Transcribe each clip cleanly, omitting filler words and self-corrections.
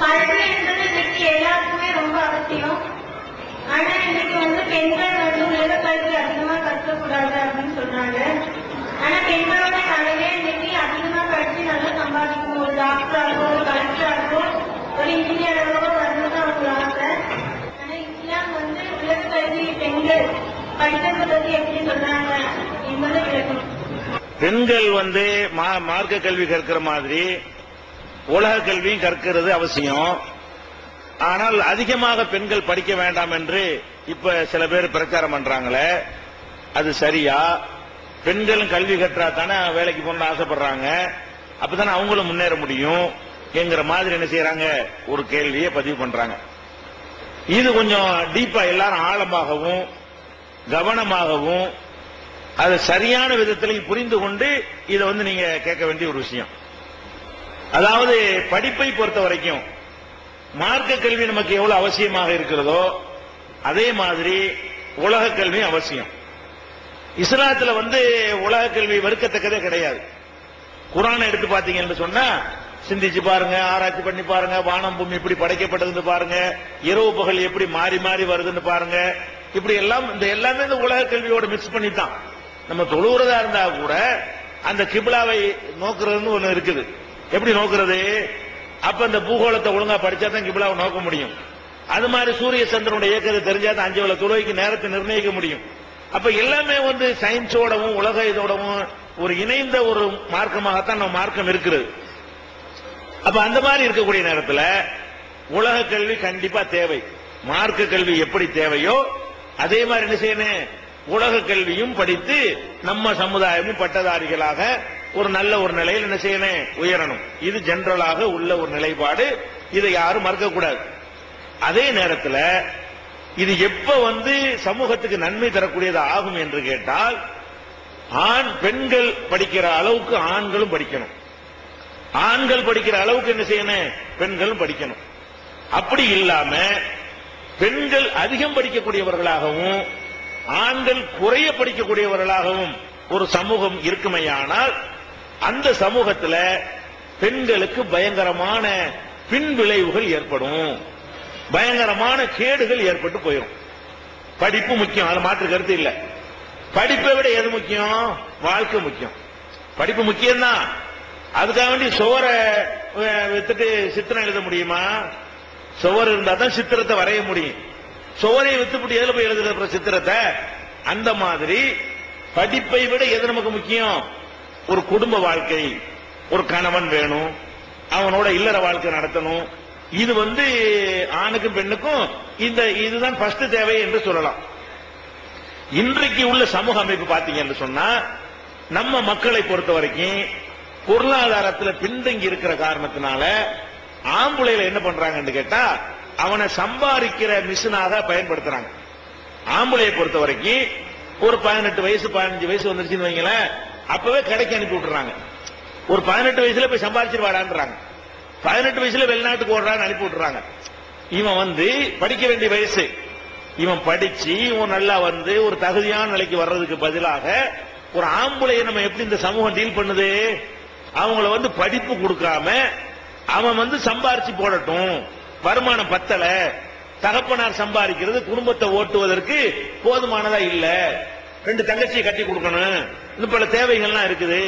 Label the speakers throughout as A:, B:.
A: கல்வின்றது இன்னைக்கு எல்லாருக்குமே ரொம்ப அவசியம். ஆனா இன்னைக்கு பெண்கள் உலகக்கல்வி அதிகமா கற்கக்கூடாது அப்படின்னு சொல்றாங்க. ஆனா பெண்களோட கனவே இன்னைக்கு அதிகமா படிச்சு நல்லா சம்பாதிக்கணும். ஒரு டாக்டராகவோ, ஒரு கலெக்டராகவோ, ஒரு இன்ஜினியராகவோ வரணும்னு அவங்களுக்கு ஆசை. ஆனா இஸ்லாம் உலகக்கல்வி பெண்கள் படிக்கிறத பத்தி எப்படி சொல்றாங்க என்பதை விளக்கணும்.
B: பெண்கள் மார்க்க கல்வி கற்கிற மாதிரி உலக கல்வியும் கற்கிறது அவசியம். ஆனால் அதிகமாக பெண்கள் படிக்க வேண்டாம் என்று இப்ப சில பேர் பிரச்சாரம் பண்றாங்களே, அது சரியா? பெண்களும் கல்வி கற்றா தானே வேலைக்கு போகணும்னு ஆசைப்படுறாங்க, அப்பதானே அவங்களும் முன்னேற முடியும் என்கிற மாதிரி என்ன செய்யறாங்க, ஒரு கேள்வியை பதிவு பண்றாங்க. இது கொஞ்சம் டீப்பா எல்லாரும் ஆழமாகவும் கவனமாகவும் அது சரியான விதத்திலையும் புரிந்து கொண்டு இதை நீங்க கேட்க வேண்டிய ஒரு விஷயம். அதாவது படிப்பை பொறுத்த வரைக்கும் மார்க்க கல்வி நமக்கு எவ்வளவு அவசியமாக இருக்கிறதோ அதே மாதிரி உலக கல்வி அவசியம். இஸ்லாத்துல உலக கல்வி வெறுக்கத்தக்கதே கிடையாது. குர்ஆனை எடுத்து பாத்தீங்கன்னு சொன்னா சிந்திச்சு பாருங்க, ஆராய்ச்சி பண்ணி பாருங்க, வானம் பூமி எப்படி படைக்கப்பட்டதுன்னு பாருங்க, இரவு பகல் எப்படி மாறி மாறி வருதுன்னு பாருங்க. இப்படி எல்லாம் எல்லாமே இந்த உலக கல்வியோட மிக்ஸ் பண்ணித்தான். நம்ம தொழுகிறதா இருந்தா கூட அந்த கிப்லாவை நோக்குறதுன்னு ஒண்ணு இருக்குது. எப்படி நோக்குறது? அப்ப அந்த பூகோளத்தை ஒழுங்கா படிச்சா தான் கிப்லாவை நோக்க முடியும். அது மாதிரி சூரிய சந்திரனுடைய இயக்கத்தை தெரிஞ்சா தான் 5 வேளை தொழுகைக்கு நேரத்தை நிர்ணயிக்க முடியும். அப்ப எல்லாமே சயின்ஸோடவும் உலக இதோடவும் ஒரு இணைந்த ஒரு மார்க்கமாகத்தான் நம்ம மார்க்கம் இருக்கிறது. அப்ப அந்த மாதிரி இருக்கக்கூடிய நேரத்தில் உலக கல்வி கண்டிப்பா தேவை. மார்க்க கல்வி எப்படி தேவையோ அதே மாதிரி என்ன செய்யணும், உலக கல்வியும் படித்து நம்ம சமுதாயமும் பட்டதாரிகளாக ஒரு நல்ல ஒரு நிலையில் என்ன செய்யணும், உயரணும். இது ஜெனரலாக உள்ள ஒரு நிலைப்பாடு. இதை யாரும் மறக்கக்கூடாது. அதே நேரத்தில் இது எப்ப சமூகத்துக்கு நன்மை தரக்கூடியது ஆகும் என்று கேட்டால், பெண்கள் படிக்கிற அளவுக்கு ஆண்களும் படிக்கணும், ஆண்கள் படிக்கிற அளவுக்கு என்ன செய்யணும், பெண்களும் படிக்கணும். அப்படி இல்லாம பெண்கள் அதிகம் படிக்கக்கூடியவர்களாகவும் ஆண்கள் குறைய படிக்கக்கூடியவர்களாகவும் ஒரு சமூகம் இருக்குமையானால் அந்த சமூகத்தில் பெண்களுக்கு பயங்கரமான பின் விளைவுகள் ஏற்படும், பயங்கரமான கேடுகள் ஏற்பட்டு போயிடும். படிப்பு முக்கியம், அது மாற்று கருத்து இல்லை. படிப்பை விட எது முக்கியம்? வாழ்க்கை முக்கியம். படிப்பு முக்கியம்தான். அதுக்காக வேண்டி சுவரை வித்துட்டு சித்திரம் எழுத முடியுமா? சுவர் இருந்தா தான் சித்திரத்தை வரைய முடியும். சுவரை வித்துப்பட்டு எதுல போய் எழுதுற சித்திரத்தை? அந்த மாதிரி படிப்பை விட எது நமக்கு முக்கியம்? ஒரு குடும்ப வாழ்க்கை, ஒரு கணவன் வேணும், அவனோட இல்லற வாழ்க்கை நடத்தணும். இது ஆணுக்கும் பெண்ணுக்கும் இதுதான் ஃபர்ஸ்ட் தேவை என்று சொல்லலாம். இன்றைக்கு உள்ள சமூக அமைப்பு பாத்தீங்கன்னு சொன்னா நம்ம மக்களை பொறுத்த வரைக்கும் பொருளாதாரத்தில் பின்தங்கி இருக்கிற காரணத்தினால ஆம்பளையில என்ன பண்றாங்கன்னு கேட்டா அவனை சம்பாதிக்கிற மிஷினாக பயன்படுத்துறாங்க. ஆம்பளையை பொறுத்த வரைக்கும் ஒரு 18 வயசு 15 வயசு வந்துருச்சுன்னு வைங்களேன், அப்பவே கடைக்கு அனுப்பி விட்டுறாங்க. ஒரு 18 வயசுல போய் சம்பாதிச்சிருவாடான்றாங்க. 18 வயசுல வெளிநாட்டுக்கு ஓடுறான்னு அனுப்பி விட்டுறாங்க. இவன் படிக்க வேண்டிய வயசு, இவன் படிச்சு இவன் நல்லா ஒரு தகுதியான நிலைக்கு வர்றதுக்கு பதிலாக ஒரு ஆம்பளையை நம்ம எப்படி இந்த சமூகம் டீல் பண்ணுது? அவங்கள படிப்பு கொடுக்காம அவன் சம்பாரிச்சு போடட்டும், வருமானம் பத்தல, தகப்பனார் சம்பாதிக்கிறது குடும்பத்தை ஓட்டுவதற்கு போதுமானதா இல்ல, 2 தங்கச்சியை கட்டி கொடுக்கணும், இன்னும் பல தேவைகள்லாம் இருக்குது,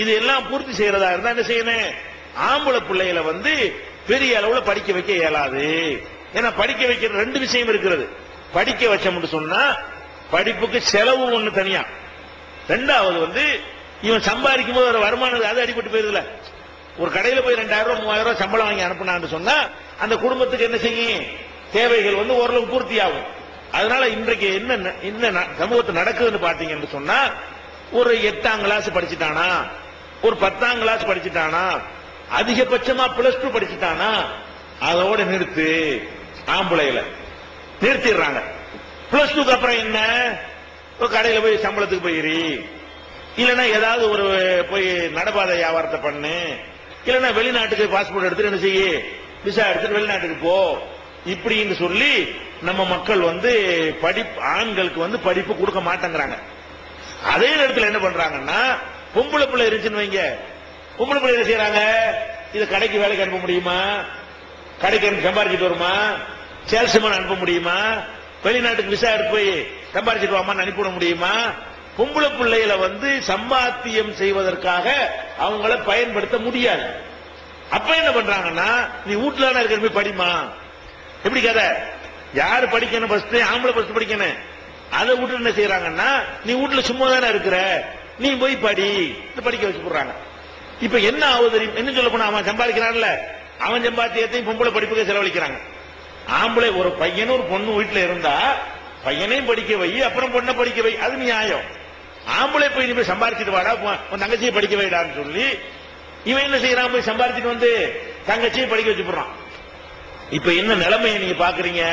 B: இது எல்லாம் பூர்த்தி செய்யறதா இருந்தா என்ன செய்யணும்? ஆம்பளை பிள்ளைகளை பெரிய அளவுல படிக்க வைக்க இயலாது. ஏன்னா படிக்க வைக்கிற 2 விஷயம் இருக்கிறது. படிக்க வச்சோம்னு சொன்னா படிப்புக்கு செலவு ஒண்ணு தனியா, ரெண்டாவது இவன் சம்பாதிக்கும் போது ஒரு வருமானம் அது அடிபட்டு போயிருதுல. ஒரு கடையில போய் 2000 ரூபாய் 3000 ரூபாய் சம்பளம் வாங்கி அனுப்பினான்னு சொன்னா அந்த குடும்பத்துக்கு என்ன செய்யும்? தேவைகள் ஓரளவு பூர்த்தி ஆகும். அதனால இன்றைக்கு என்ன சமூகத்தில் நடக்குதுன்னு பாத்தீங்கன்னு சொன்னா, ஒரு 8ஆம் கிளாஸ் படிச்சுட்டானா, ஒரு 10ஆம் கிளாஸ் படிச்சுட்டானா, அதிகபட்சமா +2 படிச்சுட்டானா, அதோட நிறுத்து. ஆம்பளையில நிறுத்திடுறாங்க. +2க்கு அப்புறம் என்ன? ஒரு கடையில போய் சம்பளத்துக்கு போயிரு, இல்லைன்னா ஏதாவது ஒரு போய் நடபாதை வியாபாரத்தை பண்ணு, இல்லைன்னா வெளிநாட்டுக்கு பாஸ்போர்ட் எடுத்துட்டு என்ன செய்ய, விசா எடுத்துட்டு வெளிநாட்டுக்கு போ, இப்படின்னு சொல்லி நம்ம மக்கள் ஆண்களுக்கு படிப்பு கொடுக்க மாட்டேங்கிறாங்க. அதே நேரத்தில் என்ன பண்றாங்கன்னா, பொம்பளை பிள்ளை இருந்துச்சுன்னு வைங்க, பொம்பளை பிள்ளை என்ன செய்யறாங்க? இதை கடைக்கு வேலைக்கு அனுப்ப முடியுமா? கடைக்கு சம்பாரிச்சிட்டு வருமா? சேல்ஸ்மேன் அனுப்ப முடியுமா? வெளிநாட்டுக்கு விசா எடுத்து போய் சம்பாரிச்சிட்டு வாமான்னு அனுப்பிவிட முடியுமா? பொம்பளை பிள்ளைகளை சம்பாத்தியம் செய்வதற்காக அவங்கள பயன்படுத்த முடியாது. அப்ப என்ன பண்றாங்கன்னா, நீ வீட்டுல இருக்கிற போய் படிமா. எப்படி கதை? யாரு படிக்கணும்? ஃபர்ஸ்ட் ஆம்பளை ஃபர்ஸ்ட் படிக்கணும். அதை விட்டு என்ன செய்யறாங்கன்னா, நீ வீட்டுல சும்மா தானே இருக்கிற, நீ போய் படி, படிக்க வச்சு போடுறாங்க. இப்ப என்ன ஆகுது? என்ன சொல்ல போனா, அவன் சம்பாதிக்கிறான்ல, அவன் சம்பாத்தியத்தையும் பொம்பளை படிப்புக்கு செலவழிக்கிறாங்க. ஆம்பளை ஒரு பையனும் ஒரு பொண்ணு வீட்டுல இருந்தா பையனையும் படிக்க வை, அப்புறம் பொண்ணை படிக்க வை, அது நியாயம். ஆம்பளை போய் நீ போய் சம்பாரிச்சிட்டு வாடா, உன் தங்கச்சியை படிக்க வைடான்னு சொல்லி இவன் என்ன செய்யறான்? போய் சம்பாரிச்சிட்டு தங்கச்சியை படிக்க வச்சு போடுறான். இப்ப என்ன நிலைமையை நீங்க பாக்குறீங்க?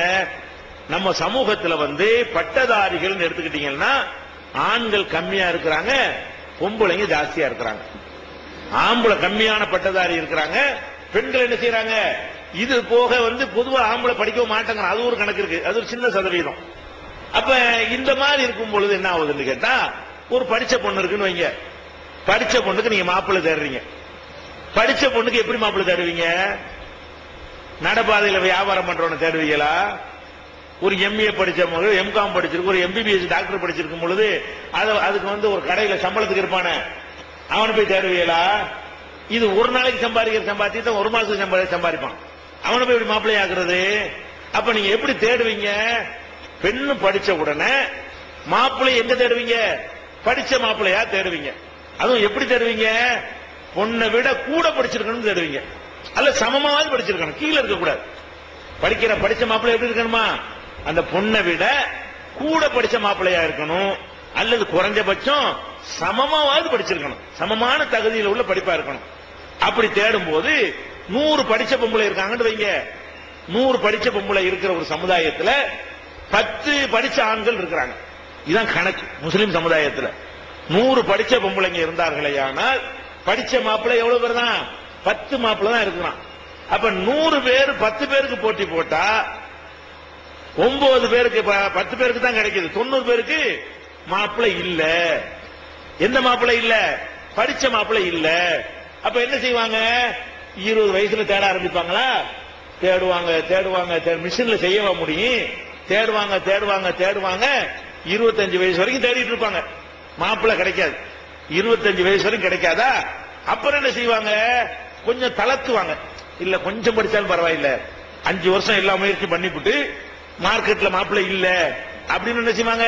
B: நம்ம சமூகத்துல பட்டதாரிகள் எடுத்துக்கிட்டீங்கன்னா ஆண்கள் கம்மியா இருக்கிறாங்க, பொம்பளைங்க ஜாஸ்தியா இருக்கிறாங்க. ஆம்பளை கம்மியான பட்டதாரி இருக்கிறாங்க, பெண்கள் என்ன செய்யறாங்க? இது போக பொதுவா ஆம்பளை படிக்க மாட்டாங்க, அது ஒரு கணக்கு இருக்கு, அது ஒரு சின்ன சதவீதம். அப்ப இந்த மாதிரி இருக்கும் பொழுது என்ன ஆகுதுன்னு கேட்டா, ஒரு படிச்ச பொண்ணு இருக்குன்னு வைங்க, படிச்ச பொண்ணுக்கு நீங்க மாப்பிள்ளை தேடுறீங்க. படிச்ச பொண்ணுக்கு எப்படி மாப்பிள்ளை தேடுவீங்க? நடப்பாதையில வியாபாரம் பண்றவன தேடுவீங்களா? ஒரு எம்ஏ படிச்ச மகள், எம்காம் படிச்சிருக்கு, ஒரு எம்பிபிஎஸ் டாக்டர் படிச்சிருக்கும் பொழுது அதுக்கு ஒரு கடையில சம்பளத்துக்கு இருப்பானே, அவனை போய் தேடுவீங்களா? இது ஒரு நாளைக்கு சம்பாதிக்கிற சம்பாதித்த ஒரு மாசத்துக்கு சம்பாதிப்பான், அவனை போய் எப்படி மாப்பிள்ளை ஆக்குறது? அப்ப நீங்க எப்படி தேடுவீங்க? பெண்ணு படிச்ச உடனே மாப்பிள்ளை எங்க தேடுவீங்க? படிச்ச மாப்பிள்ளையா தேடுவீங்க. அதுவும் எப்படி தேடுவீங்க? பொண்ணை விட கூட படிச்சிருக்கணும் தேடுவீங்க, அல்ல சமமாவது படிச்சிருக்கணும், கீழே இருக்க கூடாது. படிச்ச மாப்பிள்ளை எப்படி இருக்கணுமா? அந்த பொண்ணை விட கூட படிச்ச மாப்பிள்ளையா இருக்கணும், அல்லது குறைஞ்சபட்சம் சமமாவது படிச்சிருக்கணும், சமமான தகுதியில் உள்ள படிப்பா இருக்கணும். அப்படி தேடும் போது 100 படிச்ச பொம்பளை இருக்காங்கன்னு வைங்க. 100 படிச்ச பொம்பளை இருக்கிற ஒரு சமுதாயத்தில் 10 படிச்ச ஆண்கள் இருக்கிறாங்க. இதுதான் கணக்கு. முஸ்லிம் சமுதாயத்தில் 100 படிச்ச பொம்பளைங்க இருந்தார்களே, ஆனால் படிச்ச மாப்பிள்ளை எவ்வளவு பேர் தான்? 10 மாப்பிள்ளை தான் இருக்கிறான். அப்ப 100 பேர் 10 பேருக்கு போட்டி போட்டா 9 பேருக்கு 10 பேருக்கு தான் கிடைக்குது, 90 பேருக்கு மாப்பிள்ளை இல்ல. எந்த மாப்பிள்ளை இல்ல? படிச்ச மாப்பிள்ளை இல்ல. அப்ப என்ன செய்வாங்க? 20 வயசுல தேட ஆரம்பிப்பாங்களா? தேடுவாங்க, மிஷின்ல செய்யவா முடியும்? தேடுவாங்க 25 வயசு வரைக்கும் தேடிட்டு இருப்பாங்க, மாப்பிள்ளை கிடைக்காது. 25 வயசு வரைக்கும் கிடைக்காதா? அப்புறம் என்ன செய்வாங்க? கொஞ்சம் தளர்த்துவாங்க, இல்ல கொஞ்சம் படிச்சாலும் பரவாயில்ல, 5 வருஷம் எல்லா முயற்சி பண்ணிவிட்டு மார்க்கெட்ல மாப்பிள்ளை இல்ல அப்படின்னு என்ன செய்வாங்க?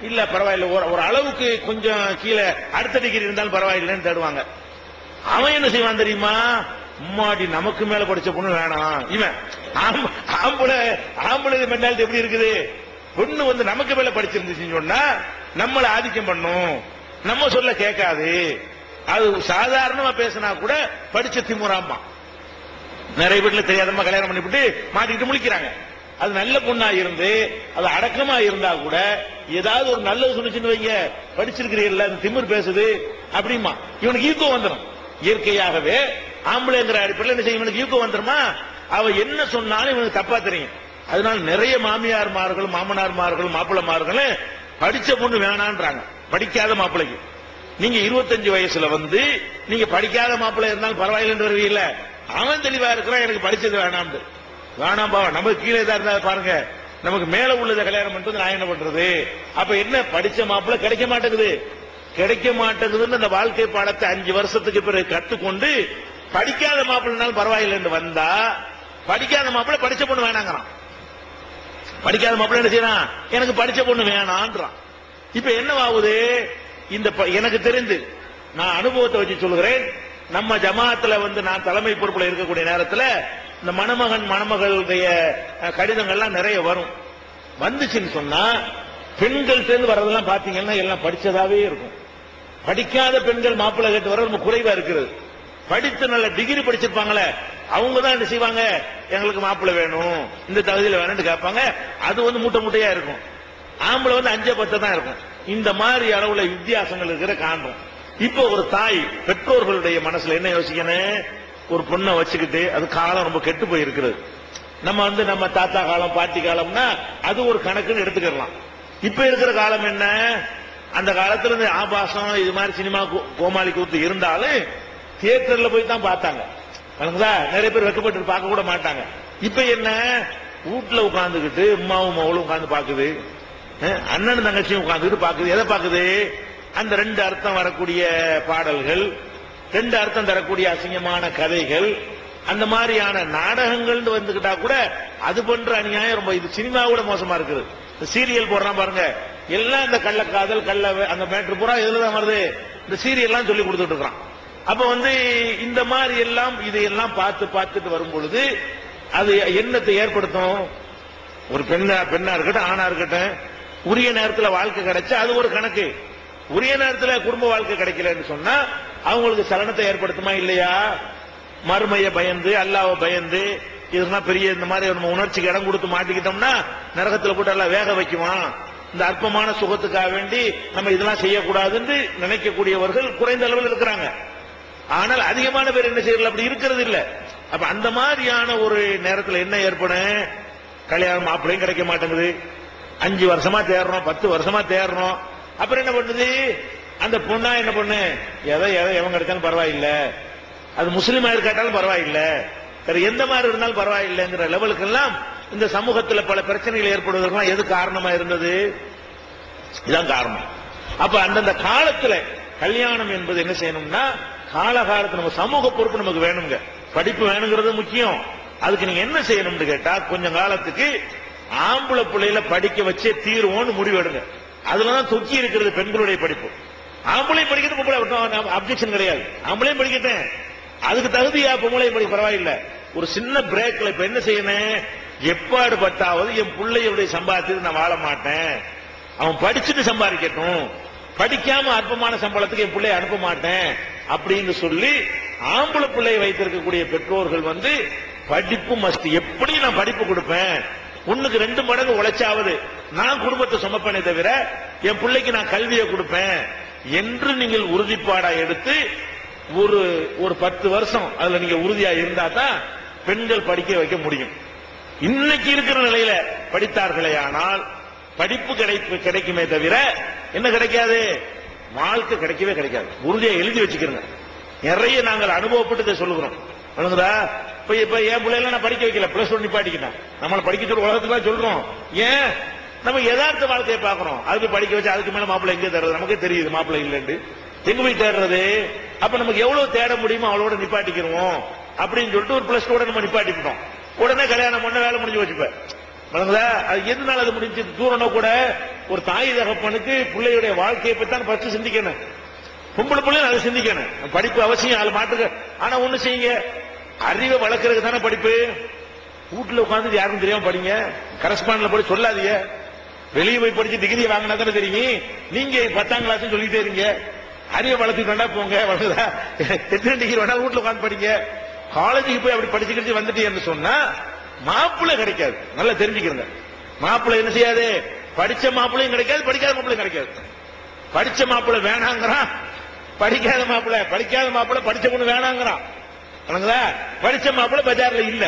B: இல்ல பரவாயில்ல, ஒரு அளவுக்கு கொஞ்சம் கீழே அடுத்த டிகிரி இருந்தாலும் பரவாயில்லைன்னு தேடுவாங்க. அவன் என்ன செய்வான் தெரியுமா? அம்மாடி நமக்கு மேல படிச்ச பொண்ணு வேணாம். இவன் ஆம்பளை மென்டாலிட்டி எப்படி இருக்குது? பொண்ணு நமக்கு மேல படிச்சிருந்துச்சுன்னு சொன்னா நம்மளை ஆதிக்கம் பண்ணும், நம்ம சொல்ல கேட்காது, அது சாதாரணமா பேசினா கூட படிச்ச திமுறாமா. நிறைய வீட்டுல தெரியாதமா கல்யாணம் பண்ணிவிட்டு மாட்டிக்கிட்டு முழிக்கிறாங்க. அது நல்ல பொண்ணா இருந்து அது அடக்கமா இருந்தா கூட ஏதாவது ஒரு நல்லது சொல்லிச்சுன்னு வைங்க, படிச்சிருக்கிறீர்கள் அந்த திமிர் பேசுது அப்படிமா, இவனுக்கு ஈகோ வந்துடும். இயற்கையாகவே ஆம்பளைங்கிற அடிப்படையில் என்ன செய்யும்? இவனுக்கு ஈகோ வந்துருமா? அவ என்ன சொன்னாலும் இவனுக்கு தப்பா தெரியும். அதனால நிறைய மாமியார்மார்கள், மாமனார்மார்கள், மாப்பிள்ளமார்கள் படிச்ச பொண்ணு வேணான்றாங்க, படிக்காத மாப்பிள்ளைக்கு. நீங்க 25 வயசுல நீங்க படிக்காத மாப்பிள்ளை இருந்தாலும் பரவாயில்லைன்னு வருவீங்கல்ல, அவன் தெளிவா இருக்கிறான், எனக்கு படிச்சது வேணாம் பாவா, நமக்கு கீழே தான் இருந்தா பாருங்க, நமக்கு மேல உள்ளதை கல்யாணம் பண்ணிட்டு நான் என்ன பண்றது? அப்ப என்ன, படிச்ச மாப்பிள்ளை கிடைக்க மாட்டேங்குதுன்னு அந்த வாழ்க்கை பாடத்தை 5 வருஷத்துக்கு பிறகு கற்றுக்கொண்டு படிக்காத மாப்பிள்ளைனாலும் பரவாயில்லைன்னு வந்தா, படிக்காத மாப்பிள்ளை படிச்ச பொண்ணு வேணாங்கிறான். படிக்காத மாப்பிள்ளை என்ன செய்யறான்? எனக்கு படிச்ச பொண்ணு வேணான்றான். இப்ப என்னவாகுது? எனக்கு தெரிந்து நான் அனுபவத்தை வச்சு சொல்கிறேன். நம்ம ஜமாத்துல நான் தலைமை பொறுப்புல இருக்கக்கூடிய நேரத்தில் இந்த மணமகளுடைய கடிதங்கள்லாம் நிறைய வரும். வந்துச்சுன்னு சொன்னா பெண்கள் சேர்ந்து வர்றதெல்லாம் பாத்தீங்கன்னா எல்லாம் படிச்சதாவே இருக்கும். படிக்காத பெண்கள் மாப்பிள்ளை கேட்டு வர ரொம்ப குறைவா இருக்கிறது. படித்து நல்ல டிகிரி படிச்சிருப்பாங்களே, அவங்க தான் என்ன செய்வாங்க? எங்களுக்கு மாப்பிள்ளை வேணும், இந்த தகுதியில் வேணும்னு கேட்பாங்க. அது மூட்டை மூட்டையா இருக்கும். ஆம்பளை 5-10 தான் இருக்கும். இந்த மாதிரி அளவுல வித்தியாசங்கள் இருக்கிற காண்போம். இப்போ ஒரு தாய் பெற்றோர்களுடைய மனசுல என்ன யோசிக்கணும்? ஒரு பொண்ணை வச்சுக்கிட்டு அது காலம் ரொம்ப கெட்டு போயிருக்கிறது. நம்ம நம்ம தாத்தா காலம் பாட்டி காலம்னா அது ஒரு கணக்குன்னு எடுத்துக்கலாம். இப்ப இருக்கிற காலம் என்ன? அந்த காலத்துல இந்த ஆபாசம் இது மாதிரி சினிமா கோமாளி கூத்து இருந்தாலும் தியேட்டர்ல போய் தான் பார்த்தாங்க. நிறைய பேர் வெக்கப்பட்டு பார்க்க கூட மாட்டாங்க. இப்ப என்ன, வீட்டுல உட்கார்ந்துகிட்டு அம்மாவும் மகளும் உட்கார்ந்து பாக்குது, அண்ணன் தங்கச்சியும் உட்கார்ந்துட்டு பாக்குது. எதை பாக்குது? அந்த ரெண்டு அர்த்தம் வரக்கூடிய பாடல்கள், ரெண்டு அர்த்தம் தரக்கூடிய அசிங்கமான கதைகள், அந்த மாதிரியான நாடகங்கள் வந்துகிட்டா கூட அது பண்ற அநியாயம் ரொம்ப. இது சினிமா கூட மோசமா இருக்குது. சீரியல் போடுறான் பாருங்க, எல்லாம் இந்த கள்ளக்காதல் கள்ள அந்த மேட்ரு பூரா இதுலதான் வருது. இந்த சீரியல்லாம் சொல்லி கொடுத்துட்டு இருக்கான். அப்ப இந்த மாதிரி எல்லாம் இதையெல்லாம் பார்த்துட்டு வரும் பொழுது அது எண்ணத்தை ஏற்படுத்தும். ஒரு பெண்ணா இருக்கட்டும் ஆணா இருக்கட்டும், உரிய நேரத்தில் வாழ்க்கை கிடைச்சா அது ஒரு கணக்கு. உரிய நேரத்தில் குடும்ப வாழ்க்கை கிடைக்கலன்னு சொன்னா அவங்களுக்கு சலனத்தை ஏற்படுத்துமா இல்லையா? மறுமையை பயந்து அல்லாஹ்வை பயந்து இதெல்லாம் பெரிய இந்த மாதிரி நம்ம உணர்ச்சிக்கு இடம் கொடுத்து மாட்டிக்கிட்டோம்னா நரகத்தில் போட்டு எல்லாம் வேக வைக்குவான். இந்த அற்பமான சுகத்துக்காக வேண்டி நம்ம இதெல்லாம் செய்யக்கூடாதுன்னு நினைக்கக்கூடியவர்கள் குறைந்த அளவில் இருக்கிறாங்க. ஆனால் அதிகமான பேர் என்ன செய்யறது? அப்படி இருக்கிறது இல்ல. அப்ப அந்த மாதிரியான ஒரு நேரத்தில் என்ன ஏற்படும்? கல்யாணம் மாப்பிள்ளையும் கிடைக்க மாட்டேங்குது. 5 வருஷமா தேடுறோம், 10 வருஷமா தேடுறோம். அப்புறம் என்ன பண்ணுது? அந்த பொண்ணா என்ன பண்ணு, எதை எவன் கிடைச்சாலும் பரவாயில்ல, அது முஸ்லீமா இருக்காட்டாலும் பரவாயில்ல, வேற எந்த மாதிரி இருந்தாலும் பரவாயில்லைங்கிற லெவலுக்கு எல்லாம் இந்த சமூகத்தில் பல பிரச்சனைகள் ஏற்படுவதற்கெல்லாம் எது காரணமா இருந்தது? இதுதான் காரணம். அப்ப அந்தந்த காலத்துல கல்யாணம் என்பது என்ன செய்யணும்னா, காலகாலத்தில் நம்ம சமூக பொறுப்பு நமக்கு வேணுங்க. படிப்பு வேணுங்கிறது முக்கியம். அதுக்கு நீங்க என்ன செய்யணும்னு கேட்டா, கொஞ்சம் காலத்துக்கு ஆம்பளை பிள்ளையில படிக்க வச்சே தீர்வோன்னு முடிவெடுங்க. அதுலதான் தொக்கி இருக்கிறது பெண்களுடைய படிப்பு. ஆம்பளையும் படிக்கிறது பொம்பளை அப்ஜெக்ஷன் கிடையாது. ஆம்பளையும் படிக்கட்டேன், அதுக்கு தகுதியா பொம்பளை படிக்க பரவாயில்ல. ஒரு சின்ன பிரேக்ல இப்ப என்ன செய்யணும்? எப்பாடு பட்டாவது என் பிள்ளையுடைய சம்பாதித்து நான் வாழ மாட்டேன், அவன் படிச்சுட்டு சம்பாதிக்கட்டும், படிக்காம அற்பமான சம்பளத்துக்கு என் பிள்ளைய அனுப்ப மாட்டேன் அப்படின்னு சொல்லி ஆம்பளை பிள்ளையை வைத்திருக்கக்கூடிய பெற்றோர்கள் படிப்பு மஸ்ட், எப்படி நான் படிப்பு கொடுப்பேன், 1க்கு 2 மடங்கு உழைச்சாவது நான் குடும்பத்தை சுமப்பேனே தவிர என் பிள்ளைக்கு நான் கல்வியை கொடுப்பேன் என்று நீங்கள் உறுதிப்பாடா எடுத்து ஒரு 10 வருஷம் அதுல நீங்க உறுதியா இருந்தா தான் பெண்கள் படிக்க வைக்க முடியும். இன்னைக்கு இருக்கிற நிலையில படித்தார்களே ஆனால் படிப்பு கிடைக்குமே தவிர என்ன கிடைக்காது? வாழ்க்கை கிடைக்கவே கிடைக்காது. உறுதியா எழுதி வச்சுக்கிறோங்க. நிறைய நாங்கள் அனுபவப்பட்டு சொல்லுகிறோம். இப்ப என் பிள்ளைல நான் படிக்க வைக்கல, +1 நிப்பாட்டிக்கிட்டேன். நம்மளை படிக்க சொல்ற உலகத்துல சொல்றோம். ஏன்? நம்ம யதார்த்த வாழ்க்கையை பார்க்கறோம். அதுக்கு படிக்க வச்சு அதுக்கு மேல மாப்பிள்ளை எங்க தேடுறது? நமக்கே தெரியுது மாப்பிள்ளை இல்லைன்னு. எங்க போய் தேடுறது? அப்ப நமக்கு எவ்வளவு தேட முடியுமோ அவளோட நிப்பாட்டிக்கிறோம் அப்படின்னு சொல்லிட்டு ஒரு +2 நம்ம நிப்பாட்டிக்கிட்டோம். உடனே கல்யாணம் பண்ண வேலை முடிஞ்சு வச்சுப்பேன். அது எதனால அது முடிஞ்சு தூரணும்? கூட ஒரு தாய் தகப்பனுக்கு பிள்ளையுடைய வாழ்க்கையை பத்தி தான் ஃபர்ஸ்ட் சிந்திக்கணும். பொம்பளை பிள்ளை அதை சிந்திக்கணும். படிப்பு அவசியம், அது மாட்டுக்க. ஆனா ஒண்ணு செய்யுங்க, அறிவை வளர்க்கறதுக்கு தானே படிப்பு. வீட்டுல உட்கார்ந்து யாருக்கும் தெரியாம படிங்க, கரஸ்பாண்ட்ல போய் சொல்லாதீங்க. வெளியே போய் படிச்சு டிகிரி வாங்கினா தானே தெரியும். நீங்க 10ஆம் கிளாஸ் சொல்லிட்டே இருங்க, அறிவை வளர்த்துட்டு வேண்டா போங்க, வளர்க்குதா 8 டிகிரி வேணா வீட்டுல உட்காந்து படிங்க. காலேஜுக்கு போய் அப்படி படிச்சுக்கிட்டு வந்துட்டீங்கன்னு சொன்னா மாப்பிள்ளை கிடைக்காது. நல்லா தெரிஞ்சுக்கிறங்க. மாப்பிள்ளை என்ன செய்யாது? படிச்ச மாப்பிள்ளையும் கிடைக்காது, படிக்காத மாப்பிள்ளையும் கிடைக்காது. படிச்ச மாப்பிள்ளை வேணாங்கிறான், படிக்காத மாப்பிள்ளை படிச்ச பொண்ணு வேணாங்கிறான். படிச்ச மாப்பிள்ளை பஜார்ல இல்ல,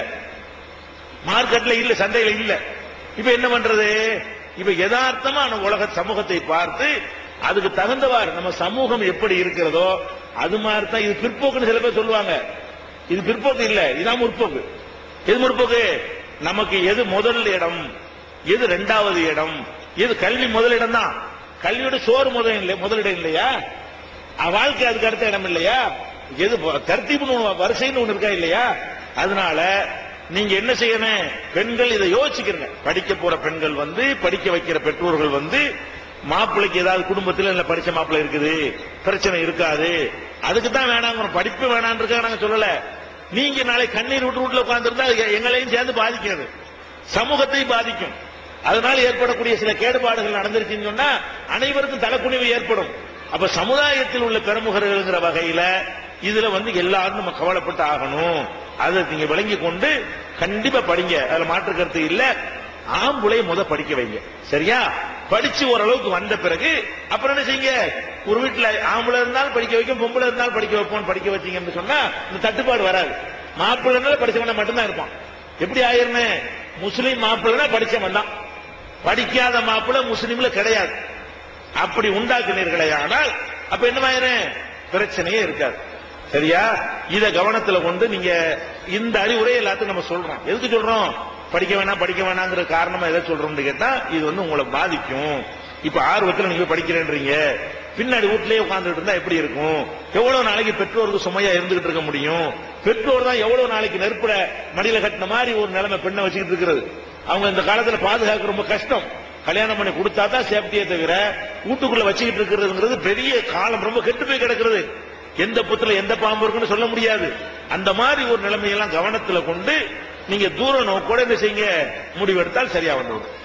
B: மார்க்கெட்ல இல்ல, சந்தையில இல்ல. இப்ப என்ன பண்றது? இப்ப யதார்த்தமான உலக சமூகத்தை பார்த்து அதுக்கு தகுந்தவாறு நம்ம சமூகம் எப்படி இருக்கிறதோ அது மாதிரி தான். இது பிற்போக்குன்னு சில பேர் சொல்லுவாங்க. இது பிற்போக்கு இல்ல, இதான் முற்போக்கு. எது முற்போக்கு? நமக்கு எது முதல் இடம், எது 2வது இடம், எது கல்வி முதலிடம் தான். கல்வியோட சோறு முதலிடம் இல்லையா? வாழ்க்கை அதுக்கு அடுத்த இடம் இல்லையா? எது தர்த்தீப்னு வரிசைன்னு ஒண்ணு இருக்கா இல்லையா? அதனால நீங்க என்ன செய்யணும்? பெண்கள் இதை யோசிக்கிறங்க. படிக்க போற பெண்கள் படிக்க வைக்கிற பெற்றோர்கள் மாப்பிள்ளைக்கு ஏதாவது குடும்பத்தில் இல்ல படிச்ச மாப்பிள்ளை இருக்குது, பிரச்சனை இருக்காது, அதுக்கு தான் வேணாங்க, படிப்பு வேணான்னு இருக்கா நாங்க சொல்லல. நீங்க நாளை கண்ணீர் விட்டு வீட்டுல உட்கார்ந்துருந்தா எங்களையும் சேர்ந்து பாதிக்கிறது, சமூகத்தை பாதிக்கும். அதனால ஏற்படக்கூடிய சில கேடுபாடுகள் நடந்துருச்சுன்னு சொன்னா அனைவருக்கும் தலைக்குனிவு ஏற்படும். அப்ப சமுதாயத்தில் உள்ள பிரமுகர்கள்ங்கிற வகையில இதுல எல்லாரும் நம்ம கவலைப்பட்டு ஆகணும். அதை நீங்க விளங்கி கொண்டு கண்டிப்பா படிங்க, அதுல மாற்று கருத்து இல்ல. ஆம்பளை படிக்க வைங்க, சரியா? படிச்சு ஓரளவுக்கு வந்த பிறகு அப்புறம் என்ன செய்யுங்க? ஒரு வீட்டுல ஆம்பளை இருந்தாலும் படிக்க வைக்கும், பொம்பளை இருந்தாலும் படிக்க வைப்போம். படிக்க வச்சீங்கன்னு சொன்னா இந்த தட்டுப்பாடு வராது. மாப்பிள்ளை படிச்சவன மட்டும்தான் இருப்பான். எப்படி ஆயிருன்னு? முஸ்லீம் மாப்பிள்ளை படிச்சவன் தான், படிக்காத மாப்பிள்ளை முஸ்லீம்ல கிடையாது. அப்படி உண்டாக்குனீர்களே ஆனால் அப்ப என்னமாயிரும்? பிரச்சனையே இருக்காது. சரியா? இத கவனத்துல கொண்டு நீங்க இந்த அறிவுரை எல்லாத்துக்கும் நம்ம சொல்றோம். எதுக்கு சொல்றோம்? படிக்க வேணாங்கிற காரணமா எதை சொல்றோம்னு கேட்டா இது வந்து உங்களை பாதிக்கும். இப்ப ஆர்வத்தில் நீங்க படிக்கிறேன்றீங்க, பின்னாடி வீட்டிலேயே உட்கார்ந்துட்டு இருந்தா எப்படி இருக்கும்? எவ்வளவு நாளைக்கு பெற்றோருக்கு சுமையா இருந்துகிட்டு இருக்க முடியும்? பெற்றோர் தான் எவ்வளவு நாளைக்கு நெருப்புல மடியில கட்டின மாதிரி ஒரு நிலைமை பெண்ணை வச்சுக்கிட்டு இருக்கிறது. அவங்க இந்த காலத்துல பாதுகாக்க ரொம்ப கஷ்டம். கல்யாணம் பண்ணி கொடுத்தா தான் சேஃப்டியே தவிர வீட்டுக்குள்ள வச்சுக்கிட்டு இருக்கிறதுங்கிறது பெரிய காலம், ரொம்ப கெட்டு போய் கிடக்கிறது. எந்த புத்துல எந்த பாம்பு இருக்குன்னு சொல்ல முடியாது. அந்த மாதிரி ஒரு நிலைமையெல்லாம் கவனத்துல கொண்டு நீங்க தூர நோக்கோட இந்த செய்ய முடிவெடுத்தால் சரியா வந்துவிடும்.